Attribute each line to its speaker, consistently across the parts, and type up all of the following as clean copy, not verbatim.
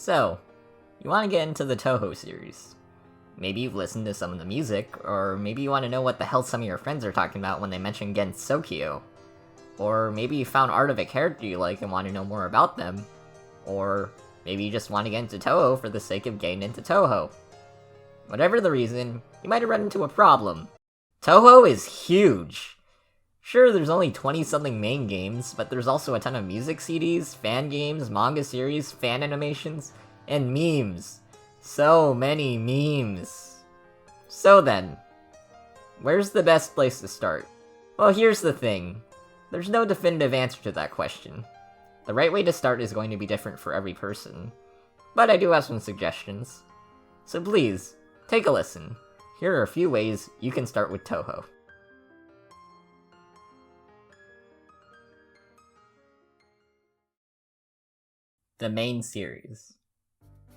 Speaker 1: So, you want to get into the Touhou series. Maybe you've listened to some of the music, or maybe you want to know what the hell some of your friends are talking about when they mention Gensokyo. Or maybe you found art of a character you like and want to know more about them. Or maybe you just want to get into Touhou for the sake of getting into Touhou. Whatever the reason, you might have run into a problem. Touhou is huge! Sure, there's only 20-something main games, but there's also a ton of music CDs, fan games, manga series, fan animations, and memes. So many memes. So then, where's the best place to start? Well, here's the thing. There's no definitive answer to that question. The right way to start is going to be different for every person. But I do have some suggestions. So please, take a listen. Here are a few ways you can start with Touhou. The main series.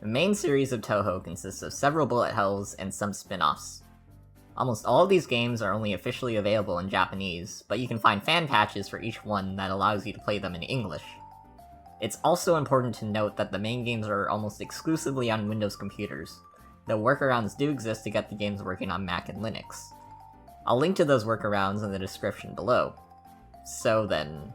Speaker 1: The main series of Touhou consists of several bullet hells and some spin-offs. Almost all of these games are only officially available in Japanese, but you can find fan patches for each one that allows you to play them in English. It's also important to note that the main games are almost exclusively on Windows computers, though workarounds do exist to get the games working on Mac and Linux. I'll link to those workarounds in the description below. So then,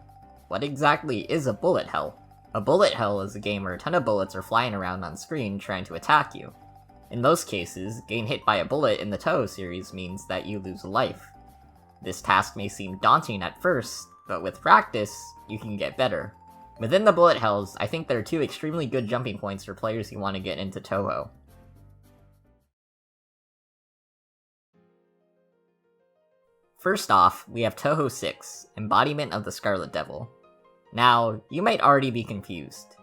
Speaker 1: what exactly is a bullet hell? A bullet hell is a game where a ton of bullets are flying around on screen trying to attack you. In those cases, getting hit by a bullet in the Touhou series means that you lose a life. This task may seem daunting at first, but with practice, you can get better. Within the bullet hells, I think there are two extremely good jumping points for players who want to get into Touhou. First off, we have Touhou 6, Embodiment of the Scarlet Devil. Now, you might already be confused.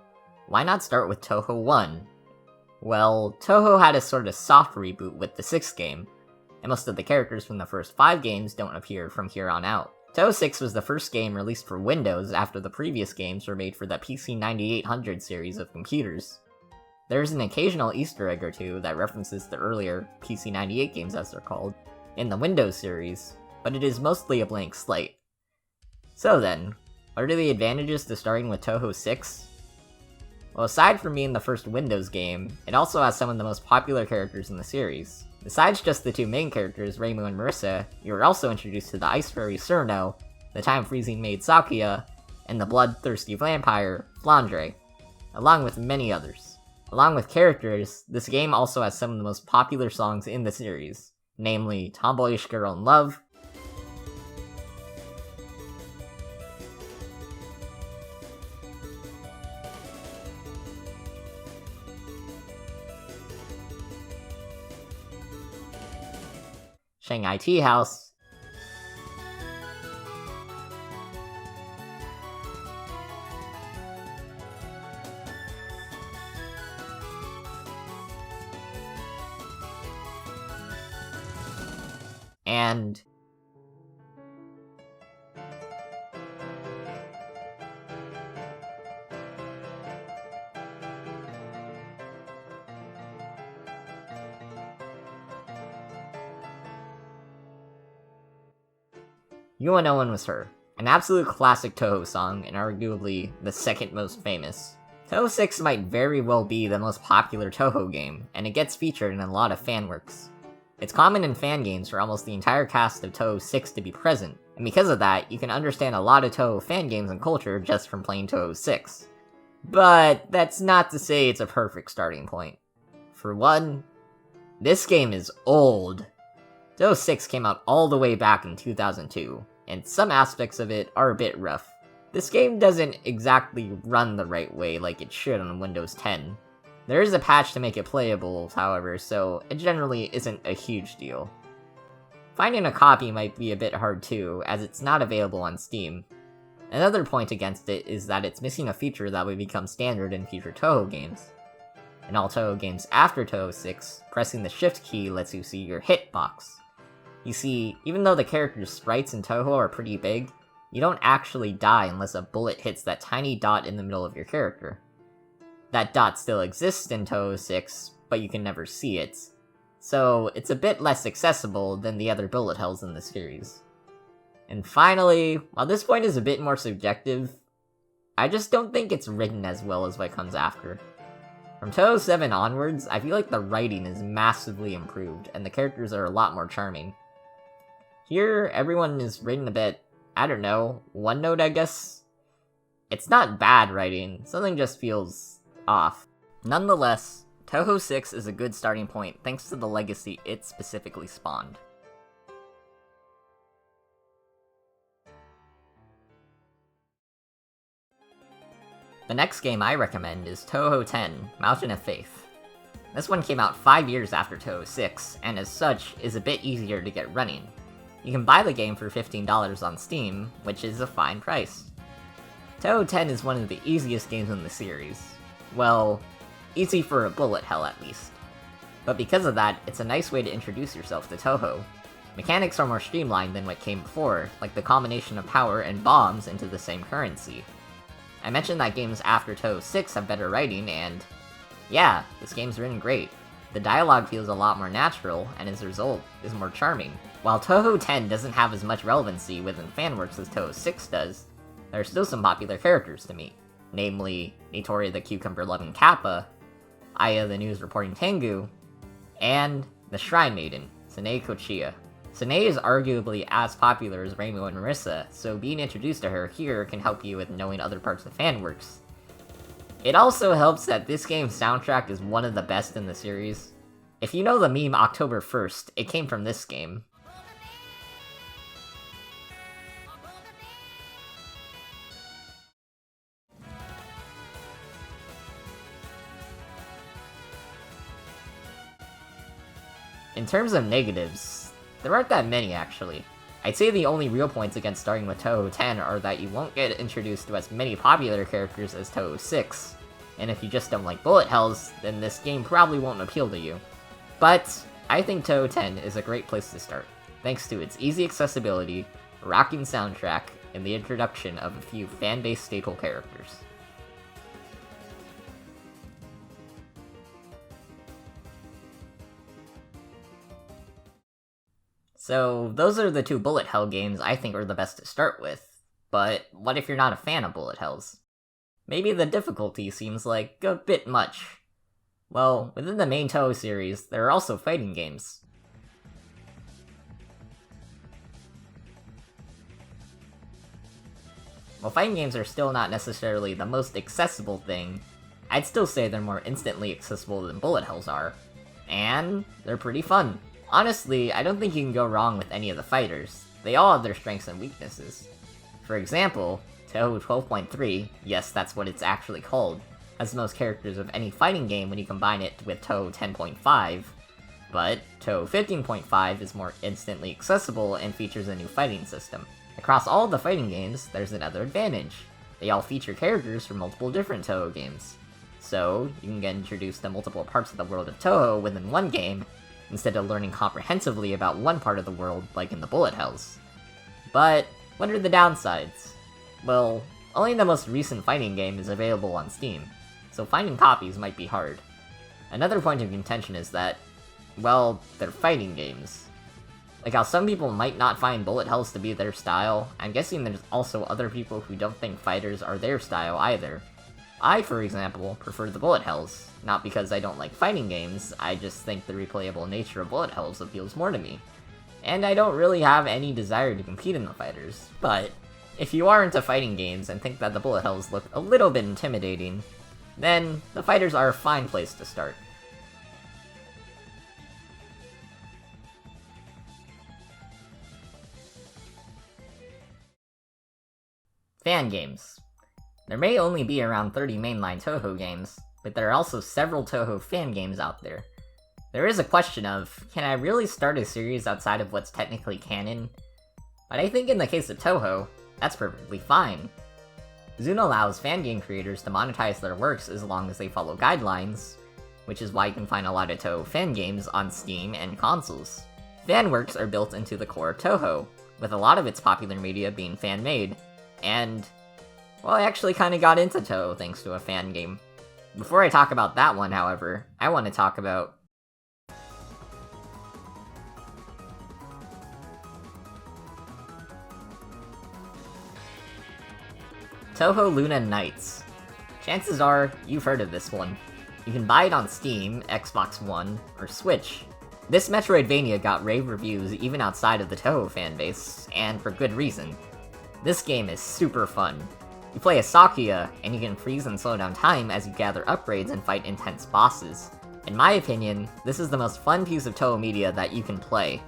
Speaker 1: Why not start with Touhou 1? Well, Touhou had a sort of soft reboot with the 6th game, and most of the characters from the first 5 games don't appear from here on out. Touhou 6 was the first game released for Windows after the previous games were made for the PC 9800 series of computers. There's an occasional Easter egg or two that references the earlier PC 98 games as they're called, in the Windows series, but it is mostly a blank slate. So then, what are the advantages to starting with Touhou 6? Well, aside from being the first Windows game, it also has some of the most popular characters in the series. Besides just the two main characters, Reimu and Marissa, you are also introduced to the Ice Fairy Surno, the Time-Freezing Maid Sakuya, and the Bloodthirsty Vampire, Flandre, along with many others. Along with characters, this game also has some of the most popular songs in the series, namely Tomboyish Girl in Love, Shanghai Tea House, and You Will Know When Was Her, an absolute classic Touhou song and arguably the second most famous. Touhou 6 might very well be the most popular Touhou game, and it gets featured in a lot of fan works. It's common in fan games for almost the entire cast of Touhou 6 to be present, and because of that, you can understand a lot of Touhou fan games and culture just from playing Touhou 6. But that's not to say it's a perfect starting point. For one, this game is old. Touhou 6 came out all the way back in 2002, and some aspects of it are a bit rough. This game doesn't exactly run the right way like it should on Windows 10. There is a patch to make it playable, however, so it generally isn't a huge deal. Finding a copy might be a bit hard too, as it's not available on Steam. Another point against it is that it's missing a feature that would become standard in future Touhou games. In all Touhou games after Touhou 6, pressing the Shift key lets you see your hitbox. You see, even though the character's sprites in Touhou are pretty big, you don't actually die unless a bullet hits that tiny dot in the middle of your character. That dot still exists in Touhou 6, but you can never see it, so it's a bit less accessible than the other bullet hells in the series. And finally, while this point is a bit more subjective, I just don't think it's written as well as what comes after. From Touhou 7 onwards, I feel like the writing is massively improved, and the characters are a lot more charming. Here, everyone is written a bit, I don't know, one note I guess? It's not bad writing, something just feels off. Nonetheless, Touhou 6 is a good starting point thanks to the legacy it specifically spawned. The next game I recommend is Touhou 10, Mountain of Faith. This one came out 5 years after Touhou 6, and as such, is a bit easier to get running. You can buy the game for $15 on Steam, which is a fine price. Touhou 10 is one of the easiest games in the series. Well, easy for a bullet hell at least. But because of that, it's a nice way to introduce yourself to Touhou. Mechanics are more streamlined than what came before, like the combination of power and bombs into the same currency. I mentioned that games after Touhou 6 have better writing, and yeah, this game's written great. The dialogue feels a lot more natural, and as a result, is more charming. While Touhou 10 doesn't have as much relevancy within fanworks as Touhou 6 does, there are still some popular characters to meet, namely Nitori the cucumber-loving Kappa, Aya the news-reporting Tengu, and the Shrine Maiden, Sanae Kochiya. Sanae is arguably as popular as Rainbow and Marissa, so being introduced to her here can help you with knowing other parts of fanworks. It also helps that this game's soundtrack is one of the best in the series. If you know the meme October 1st, it came from this game. In terms of negatives, there aren't that many actually. I'd say the only real points against starting with Touhou 10 are that you won't get introduced to as many popular characters as Touhou 6, and if you just don't like bullet hells, then this game probably won't appeal to you. But I think Touhou 10 is a great place to start, thanks to its easy accessibility, rocking soundtrack, and the introduction of a few fan-based staple characters. So, those are the two bullet hell games I think are the best to start with, but what if you're not a fan of bullet hells? Maybe the difficulty seems like a bit much. Well, within the main Touhou series, there are also fighting games. While fighting games are still not necessarily the most accessible thing, I'd still say they're more instantly accessible than bullet hells are. And they're pretty fun. Honestly, I don't think you can go wrong with any of the fighters. They all have their strengths and weaknesses. For example, Touhou 12.3, yes, that's what it's actually called, has the most characters of any fighting game when you combine it with Touhou 10.5, but Touhou 15.5 is more instantly accessible and features a new fighting system. Across all of the fighting games, there's another advantage. They all feature characters from multiple different Touhou games. So, you can get introduced to multiple parts of the world of Touhou within one game, instead of learning comprehensively about one part of the world like in the bullet hells. But, what are the downsides? Well, only the most recent fighting game is available on Steam, so finding copies might be hard. Another point of contention is that, well, they're fighting games. Like how some people might not find bullet hells to be their style, I'm guessing there's also other people who don't think fighters are their style either. I, for example, prefer the bullet hells, not because I don't like fighting games, I just think the replayable nature of bullet hells appeals more to me. And I don't really have any desire to compete in the fighters, but if you are into fighting games and think that the bullet hells look a little bit intimidating, then the fighters are a fine place to start. Fan games. There may only be around 30 mainline Touhou games, but there are also several Touhou fan games out there. There is a question of, can I really start a series outside of what's technically canon? But I think in the case of Touhou, that's perfectly fine. Zune allows fan game creators to monetize their works as long as they follow guidelines, which is why you can find a lot of Touhou fan games on Steam and consoles. Fan works are built into the core of Touhou, with a lot of its popular media being fan-made, and well, I actually kinda got into Touhou thanks to a fan game. Before I talk about that one, however, I want to talk about Touhou Luna Nights. Chances are, you've heard of this one. You can buy it on Steam, Xbox One, or Switch. This Metroidvania got rave reviews even outside of the Touhou fanbase, and for good reason. This game is super fun. You play as Sakuya, and you can freeze and slow down time as you gather upgrades and fight intense bosses. In my opinion, this is the most fun piece of Touhou media that you can play.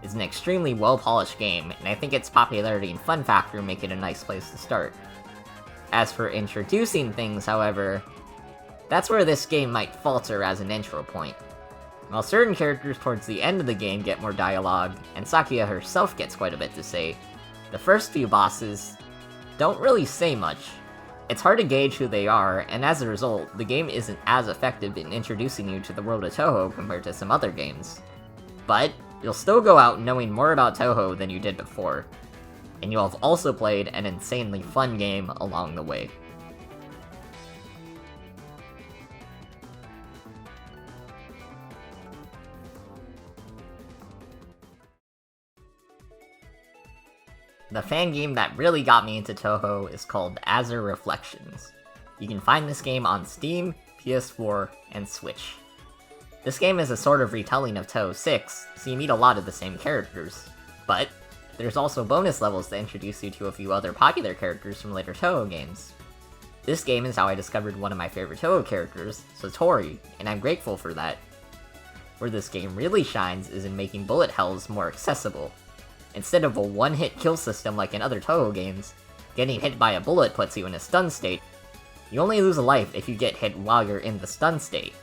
Speaker 1: It's an extremely well-polished game, and I think its popularity and fun factor make it a nice place to start. As for introducing things, however, that's where this game might falter as an intro point. While certain characters towards the end of the game get more dialogue, and Sakuya herself gets quite a bit to say, the first few bosses don't really say much. It's hard to gauge who they are, and as a result, the game isn't as effective in introducing you to the world of Touhou compared to some other games. But you'll still go out knowing more about Touhou than you did before, and you'll have also played an insanely fun game along the way. The fan game that really got me into Touhou is called Azure Reflections. You can find this game on Steam, PS4, and Switch. This game is a sort of retelling of Touhou 6, so you meet a lot of the same characters. But there's also bonus levels that introduce you to a few other popular characters from later Touhou games. This game is how I discovered one of my favorite Touhou characters, Satori, and I'm grateful for that. Where this game really shines is in making bullet hells more accessible. Instead of a one-hit kill system like in other Touhou games, getting hit by a bullet puts you in a stun state. You only lose a life if you get hit while you're in the stun state.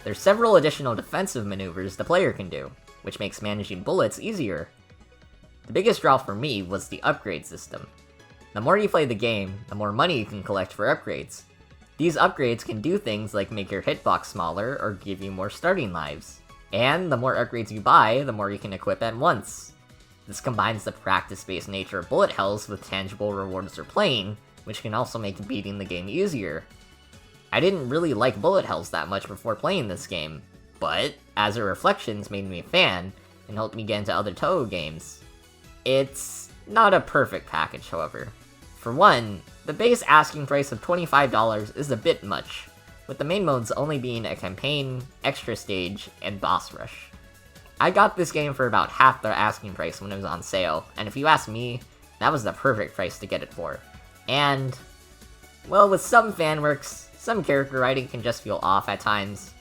Speaker 1: There's several additional defensive maneuvers the player can do, which makes managing bullets easier. The biggest draw for me was the upgrade system. The more you play the game, the more money you can collect for upgrades. These upgrades can do things like make your hitbox smaller or give you more starting lives. And the more upgrades you buy, the more you can equip at once. This combines the practice-based nature of bullet hells with tangible rewards for playing, which can also make beating the game easier. I didn't really like bullet hells that much before playing this game, but Azure Reflections made me a fan and helped me get into other Touhou games. It's not a perfect package, however. For one, the base asking price of $25 is a bit much, with the main modes only being a campaign, extra stage, and boss rush. I got this game for about half the asking price when it was on sale, and if you ask me, that was the perfect price to get it for. And, well, with some fanworks, some character writing can just feel off at times.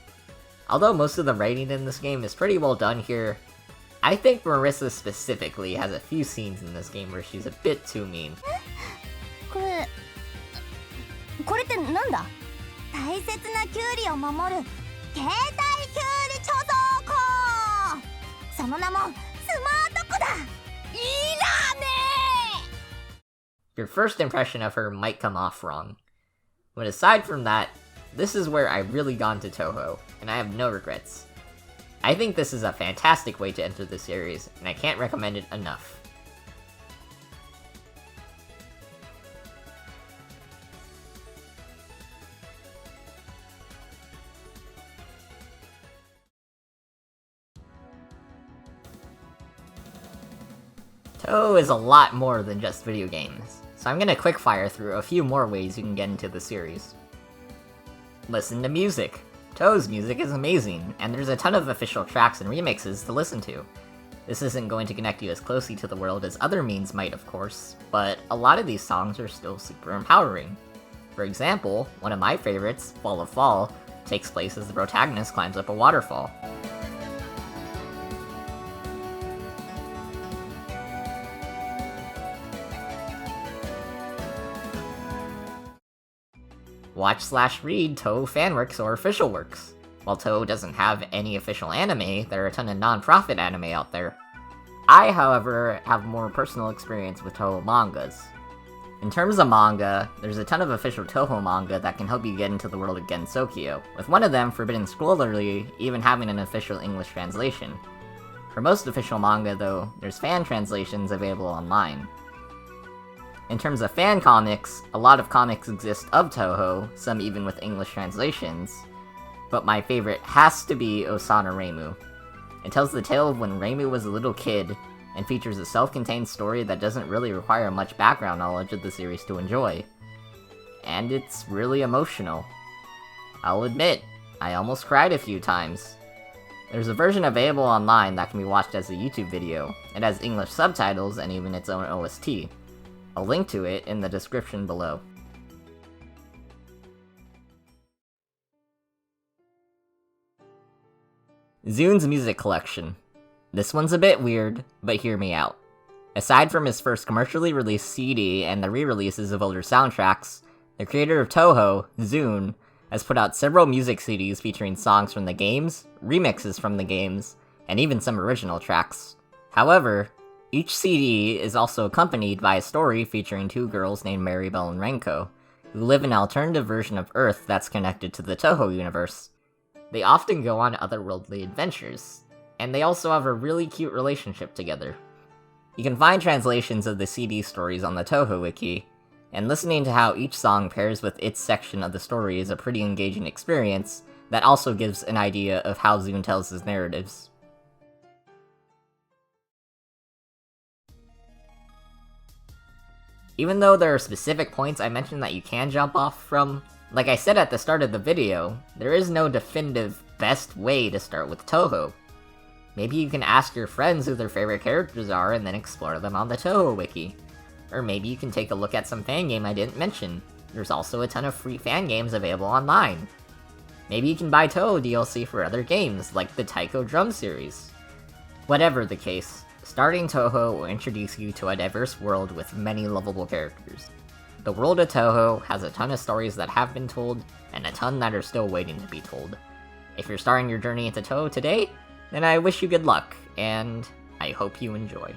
Speaker 1: Although most of the writing in this game is pretty well done here, I think Marissa specifically has a few scenes in this game where she's a bit too mean.
Speaker 2: これってなんだ？大切なキュウリを守る携帯キュウリ貯蔵庫。その名もスマート庫だ。いらねえ。
Speaker 1: Your first impression of her might come off wrong. But aside from that, this is where I really got into Touhou, and I have no regrets. I think this is a fantastic way to enter the series, and I can't recommend it enough. Touhou is a lot more than just video games, so I'm gonna quickfire through a few more ways you can get into the series. Listen to music. Touhou's music is amazing, and there's a ton of official tracks and remixes to listen to. This isn't going to connect you as closely to the world as other means might, of course, but a lot of these songs are still super empowering. For example, one of my favorites, Fall of Fall, takes place as the protagonist climbs up a waterfall. Watch/read Touhou fanworks or official works. While Touhou doesn't have any official anime, there are a ton of non-profit anime out there. I, however, have more personal experience with Touhou mangas. In terms of manga, there's a ton of official Touhou manga that can help you get into the world of Gensokyo, with one of them, Forbidden Scholarly, even having an official English translation. For most official manga, though, there's fan translations available online. In terms of fan comics, a lot of comics exist of Touhou, some even with English translations, but my favorite has to be Osana Reimu. It tells the tale of when Reimu was a little kid, and features a self-contained story that doesn't really require much background knowledge of the series to enjoy. And it's really emotional. I'll admit, I almost cried a few times. There's a version available online that can be watched as a YouTube video. It has English subtitles and even its own OST. I'll link to it in the description below. ZUN's music collection. This one's a bit weird, but hear me out. Aside from his first commercially released CD and the re-releases of older soundtracks, the creator of Touhou, ZUN, has put out several music CDs featuring songs from the games, remixes from the games, and even some original tracks. However, each CD is also accompanied by a story featuring two girls named Maribel and Renko, who live in an alternative version of Earth that's connected to the Touhou universe. They often go on otherworldly adventures, and they also have a really cute relationship together. You can find translations of the CD stories on the Touhou wiki, and listening to how each song pairs with its section of the story is a pretty engaging experience that also gives an idea of how ZUN tells his narratives. Even though there are specific points I mentioned that you can jump off from, like I said at the start of the video, there is no definitive best way to start with Touhou. Maybe you can ask your friends who their favorite characters are and then explore them on the Touhou wiki. Or maybe you can take a look at some fangame I didn't mention. There's also a ton of free fangames available online. Maybe you can buy Touhou DLC for other games, like the Taiko Drum series. Whatever the case, starting Touhou will introduce you to a diverse world with many lovable characters. The world of Touhou has a ton of stories that have been told, and a ton that are still waiting to be told. If you're starting your journey into Touhou today, then I wish you good luck, and I hope you enjoy.